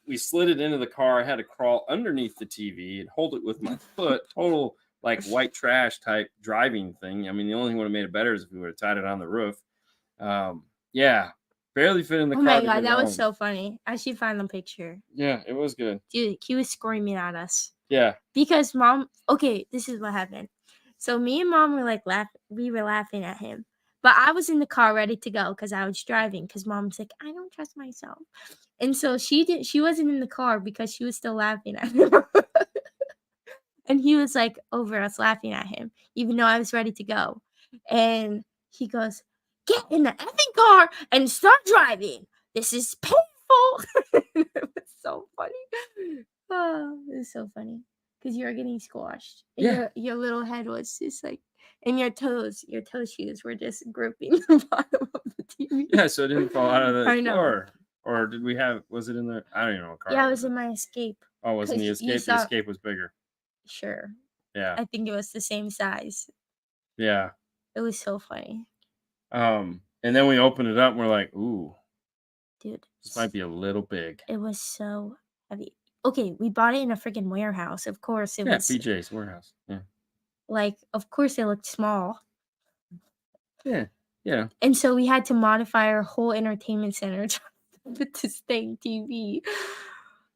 we slid it into the car. I had to crawl underneath the TV and hold it with my foot. Total like white trash type driving thing. I mean, the only thing would have made it better is if we would have tied it on the roof. Yeah, barely fit in the oh car my to god, get that was home. so funny. I should find the picture. Yeah, it was good. Dude, he was screaming at us. Yeah, Because mom, okay, this is what happened. So me and mom were like we were laughing at him. But I was in the car ready to go because I was driving because mom's like, I don't trust myself. And so she wasn't in the car because she was still laughing at him. And he was like over us laughing at him, even though I was ready to go. And he goes, get in the effing car and start driving. This is painful. It was so funny. Oh, it was so funny. Because you were getting squashed. And Yeah. your little head was just like, and your toe shoes were just gripping the bottom of the TV. yeah. So it didn't fall out of the I know. floor. Or did we have? Was it in the? I don't even know what car. Yeah, it was in my Escape. Oh, it was in the 'Cause you Escape. The saw- Escape was bigger. Sure. Yeah. I think it was the same size. Yeah. It was so funny. And then we opened it up and we're like, ooh, Dude, this might be a little big. it was so heavy. Okay, we bought it in a freaking warehouse. Of course, it Yeah, was PJ's warehouse. Yeah. like, of course, it looked small. Yeah. Yeah. And so we had to modify our whole entertainment center to fit this thing TV.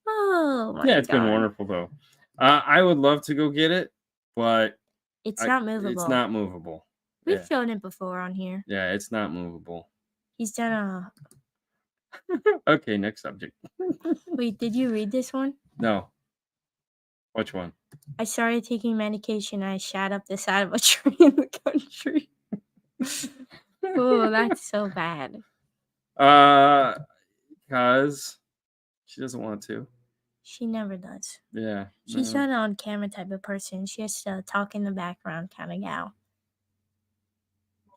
Oh my Yeah, it's been God. wonderful though. I would love to go get it, but It's not movable. it's not movable. We've Yeah. shown it before on here. Yeah, it's not movable. He's done a. Okay, next subject. Wait, did you read this one? No. Which one? I started taking medication. I shat up the side of a tree in the country. Oh, that's so bad. Because she doesn't want to. She never does. Yeah. She's not an on camera type of person. She has to talk in the background kind of gal.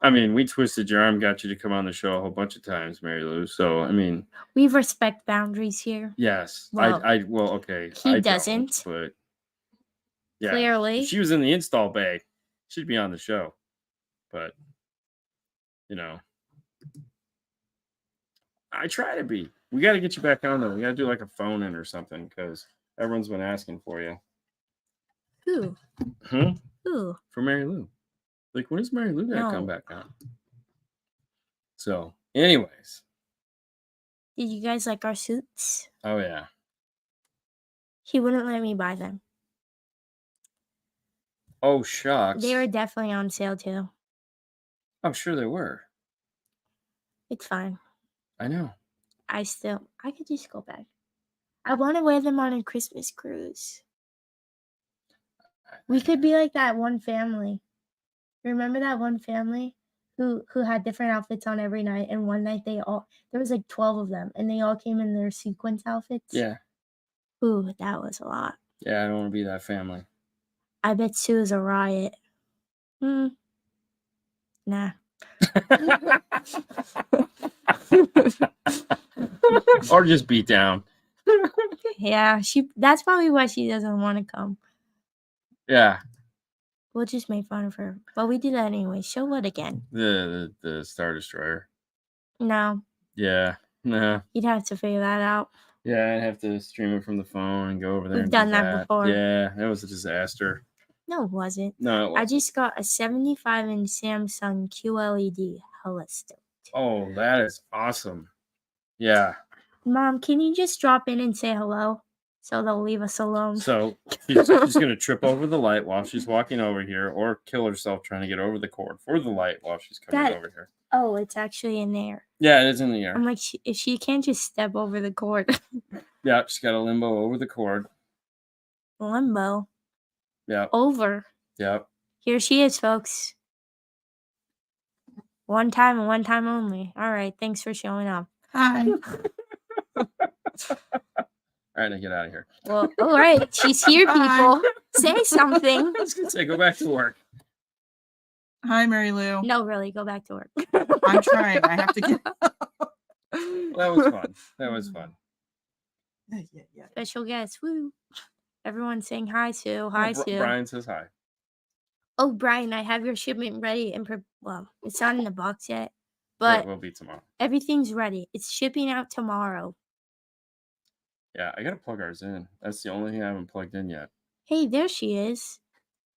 I mean, we twisted your arm, got you to come on the show a whole bunch of times, Mary Lou. So, I mean, We respect boundaries here. yes. Well, well, okay. he I doesn't. Don't, but yeah. Clearly. If she was in the install bay, she'd be on the show. But, you know, I try to be. We got to get you back on, though. We got to do like a phone in or something because everyone's been asking for you. Who? Hmm? Who? For Mary Lou. Like, when's Mary Lou going to come No. back on? So, anyways. Did you guys like our suits? Oh, yeah. He wouldn't let me buy them. Oh, shucks. They were definitely on sale too. I'm sure they were. It's fine. I know. I could just go back. I want to wear them on a Christmas cruise. We could be like that one family. Remember that one family who had different outfits on every night, and one night there was like 12 of them, and they all came in their sequence outfits? Yeah. Ooh, that was a lot. Yeah, I don't want to be that family. I bet Sue is a riot. Nah. Or just beat down. Yeah, that's probably why she doesn't want to come. Yeah. We'll just make fun of her. But we do that anyway. Show what again? The Star Destroyer. No. Yeah. No. You'd have to figure that out. Yeah, I'd have to stream it from the phone and go over there. We've and done do that before. Yeah, that was a disaster. No, it wasn't. No, it wasn't. I just got a 75-inch Samsung QLED. Hella stoked. Oh, that is awesome. Yeah. Mom, can you just drop in and say hello? So they'll leave us alone. So she's going to trip over the light while she's walking over here or kill herself trying to get over the cord for the light while she's coming over here. Oh, it's actually in there. Yeah, it is in the air. I'm like, if she can't just step over the cord. Yeah, she's got a limbo over the cord. Limbo? Yeah. Over. Yep. Here she is, folks. One time and one time only. All right, thanks for showing up. Hi. All All right, now get out of here. Well, all right. She's here, Bye. people. Say something. I was gonna say, go back to work. Hi, Mary Lou. No, really, go back to work. I'm trying. I have to get. That was fun. That was fun. Yeah. Special guest. Woo. Everyone's saying hi, Sue. Hi, Sue. Brian says hi. Oh, Brian, I have your shipment ready and well, it's not in the box yet, But but it will be tomorrow. everything's ready. It's shipping out tomorrow. Yeah, I gotta plug ours in. That's the only thing I haven't plugged in yet. Hey, there she is.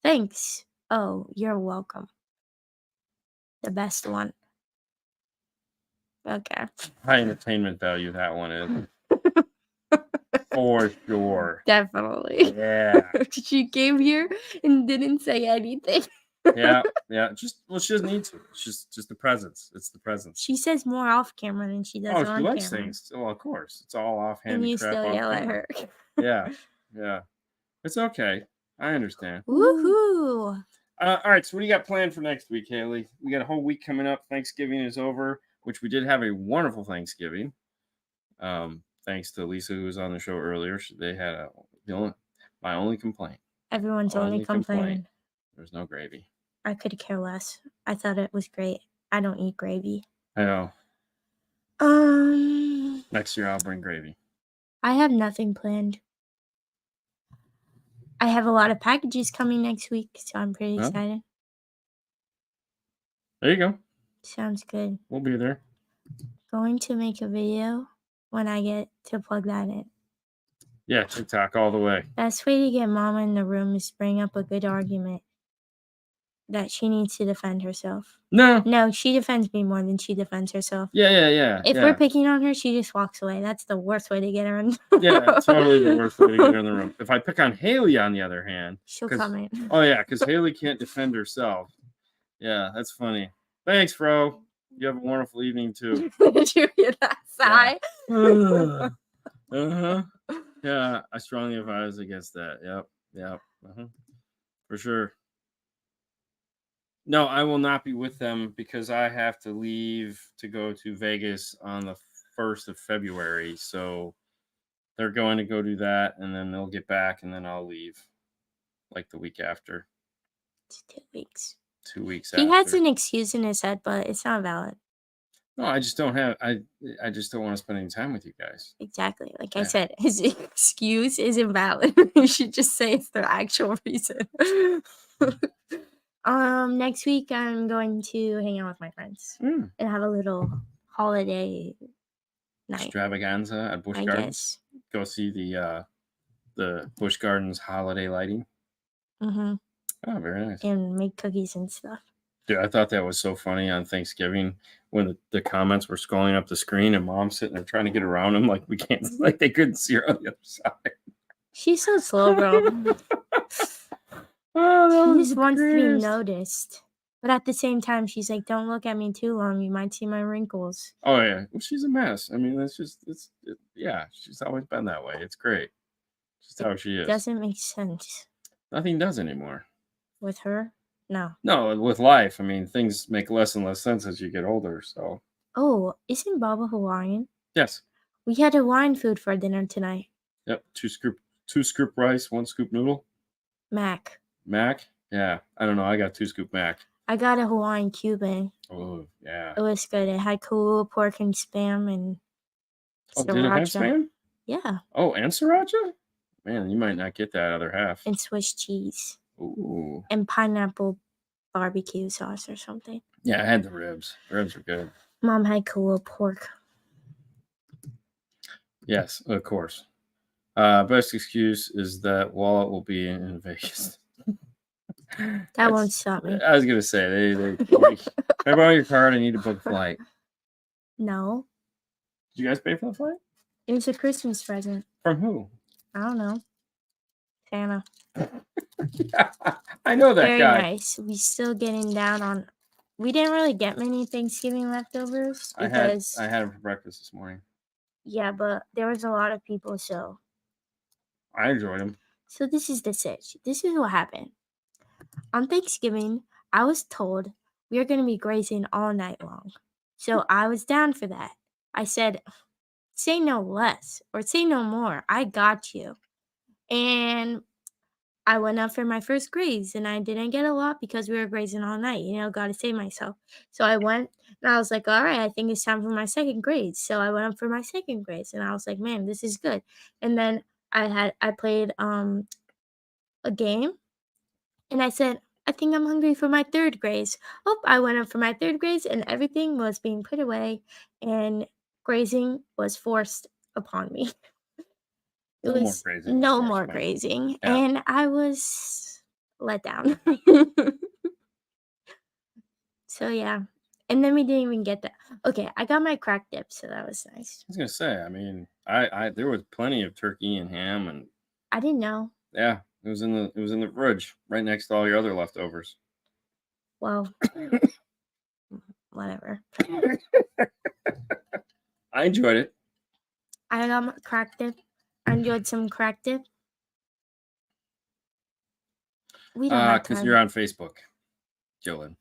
Thanks. Oh, you're welcome. The best one. Okay. High entertainment value, that one is. For sure. Definitely. Yeah. She came here and didn't say anything. Yeah. She doesn't need to. It's just the presence. It's the presence. She says more off camera than she does on she likes camera. things. Well, of course. It's all offhand. And you still yell at her. Yeah. It's okay. I understand. Woohoo! All right, so what do you got planned for next week, Hailey? We got a whole week coming up. Thanksgiving is over, which we did have a wonderful Thanksgiving. Thanks to Lisa, who was on the show earlier. They had my only complaint. Everyone's only complaining. There's no gravy. I could care less. I thought it was great. I don't eat gravy. I know. Um, Next year I'll bring gravy. I have nothing planned. I have a lot of packages coming next week, so I'm pretty excited. There you go. Sounds good. We'll be there. Going to make a video when I get to plug that in. Yeah, TikTok all the way. Best way to get Mama in the room is bring up a good argument that she needs to defend herself. No, she defends me more than she defends herself. Yeah. If we're picking on her, she just walks away. That's the worst way to get her in the room. Yeah, totally the worst way to get her in the room. If I pick on Hailey, on the other hand, she'll come in. Oh yeah, because Hailey can't defend herself. Yeah, that's funny. Thanks, Fro. You have a wonderful evening too. Did you hear that sigh? Yeah, I strongly advise against that. Yep. For sure. No, I will not be with them because I have to leave to go to Vegas on the 1st of February. So they're going to go do that, and then they'll get back, and then I'll leave like the week after. It's 2 weeks. 2 weeks after. He has an excuse in his head, but it's not valid. No, I just don't have. I just don't want to spend any time with you guys. Exactly. Like I said, his excuse isn't valid. You should just say it's the actual reason. Next week I'm going to hang out with my friends and have a little holiday night. Extravaganza at Busch Gardens. Go see the Busch Gardens holiday lighting. Mm-hmm. Oh, very nice. And make cookies and stuff. Dude, I thought that was so funny on Thanksgiving when the comments were scrolling up the screen and Mom's sitting there trying to get around them like we can't, like they couldn't see her on the other side. She's so slow, bro. She just wants to be noticed. But at the same time, she's like, don't look at me too long. You might see my wrinkles. Oh, yeah. Well, she's a mess. I mean, yeah, she's always been that way. It's great. Just how she is. Doesn't make sense. Nothing does anymore. With her? No. No, with life. I mean, things make less and less sense as you get older, so. Oh, isn't Baba Hawaiian? Yes. We had Hawaiian food for dinner tonight. Yep. Two scoop rice, 1 scoop noodle. Mac? Yeah. I don't know. I got 2 scoop mac. I got a Hawaiian Cuban. Oh, yeah. It was good. It had cool pork and spam and sriracha. Did it have spam? Yeah. Oh, and sriracha? Man, you might not get that other half. And Swiss cheese. Ooh. And pineapple barbecue sauce or something. Yeah, I had the ribs. The ribs were good. Mom had cool pork. Yes, of course. Best excuse is that Wallet will be in Vegas. That won't stop me. I was gonna say they can I borrow your card? I need to book a flight. No. Did you guys pay for the flight? It was a Christmas present. From who? I don't know. Santa. Yeah, I know that Very guy. nice. We still getting down on. We didn't really get many Thanksgiving leftovers because I had them for breakfast this morning. Yeah, but there was a lot of people, so I enjoyed them. So this is the sitch. This is what happened. On Thanksgiving, I was told we are going to be grazing all night long. So I was down for that. I said, say no less or say no more. I got you. And I went up for my first grades and I didn't get a lot because we were grazing all night. Gotta save myself. So I went and I was like, all right, I think it's time for my second grade. So I went up for my second grades and I was like, man, this is good. And then I played a game and I said, I think I'm hungry for my third grades. Oh, I went up for my third grades and everything was being put away and grazing was forced upon me. It No more was grazing. no Of course, more man. grazing, Yeah. and I was let down. So yeah, and then we didn't even get that. Okay, I got my crack dip, so that was nice. I was gonna say, I mean, I there was plenty of turkey and ham, and I didn't know. yeah, it was in the fridge right next to all your other leftovers. Well, whatever. I enjoyed it. I got my crack dip. I enjoyed some crack dip. We don't have Because time. you're on Facebook, Jillian.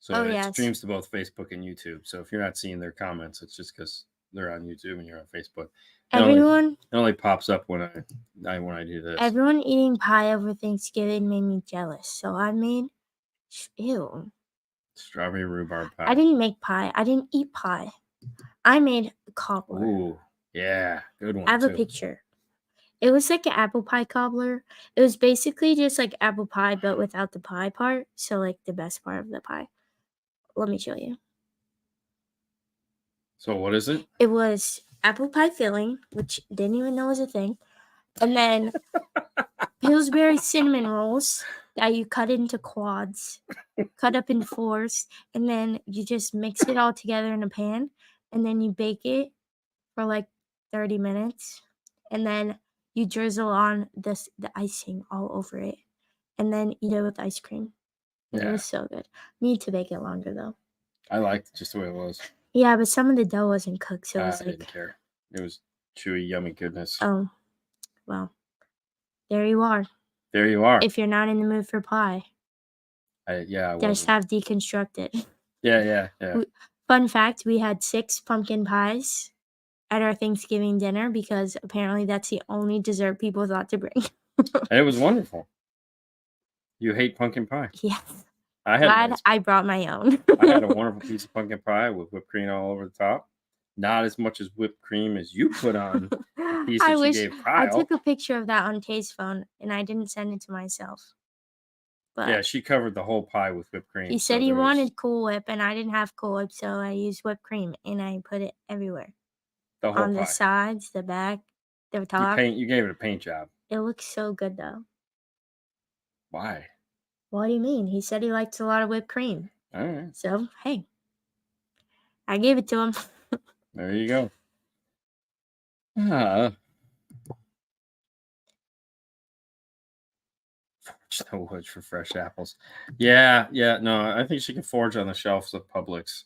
So Oh, it yes. streams to both Facebook and YouTube. So if you're not seeing their comments, it's just because they're on YouTube and you're on Facebook. Everyone, It only pops up when I do this. everyone eating pie over Thanksgiving made me jealous. So I made, ew. Strawberry rhubarb pie. I didn't make pie. I didn't eat pie. I made cobbler. Ooh, yeah, good one. I have a too. picture. It was like an apple pie cobbler. It was basically just like apple pie, but without the pie part. So like the best part of the pie. Let me show you. So what is it? It was apple pie filling, which didn't even know was a thing. And then Pillsbury cinnamon rolls that you cut into quads, cut up in fours, and then you just mix it all together in a pan, and then you bake it for like 30 minutes, and then you drizzle on the icing all over it, and then eat it with ice cream. And It Yeah, was so good. Need to bake it longer though. I liked it just the way it was. Yeah, but some of the dough wasn't cooked, so it was I like, didn't care. It was chewy, yummy goodness. oh, well, there you are. There you are. If you're not in the mood for pie, I just wasn't. have deconstructed. Yeah. Fun fact: we had 6 pumpkin pies at our Thanksgiving dinner because apparently that's the only dessert people thought to bring. And it was wonderful. You hate pumpkin pie. Yes. I had Glad nice- I brought my own. I had a wonderful piece of pumpkin pie with whipped cream all over the top. Not as much as whipped cream as you put on the piece that I you wish gave I Kyle. took a picture of that on Tay's phone and I didn't send it to myself. But Yeah, she covered the whole pie with whipped cream. he so said he there was- wanted Cool Whip and I didn't have Cool Whip, so I used whipped cream and I put it everywhere. the whole On pie. the sides, the back, the top. You gave it a paint job. It looks so good though. Why? What do you mean? He said he likes a lot of whipped cream. All right, So, hey, I gave it to him. there you go. Ah. Forge the woods for fresh apples. Yeah. No, I think she can forge on the shelves of Publix.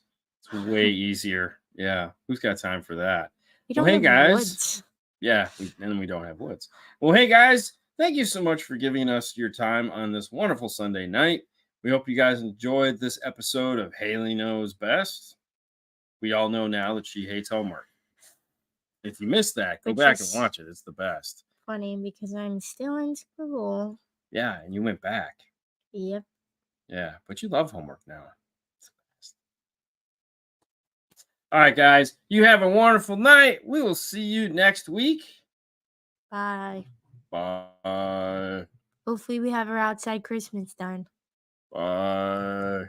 It's way easier. Yeah. Who's got time for that? We Well, don't hey, have guys. woods. Yeah, and we don't have woods. Well, hey guys, thank you so much for giving us your time on this wonderful Sunday night. We hope you guys enjoyed this episode of Hailey Knows Best. We all know now that she hates homework. If you missed that, go Which back and is watch it. It's the best. Funny because I'm still in school. Yeah, and you went back. Yep. Yeah, but you love homework now. It's the best. All right, guys, you have a wonderful night. We will see you next week. Bye. Bye. Hopefully we have our outside Christmas done. Bye.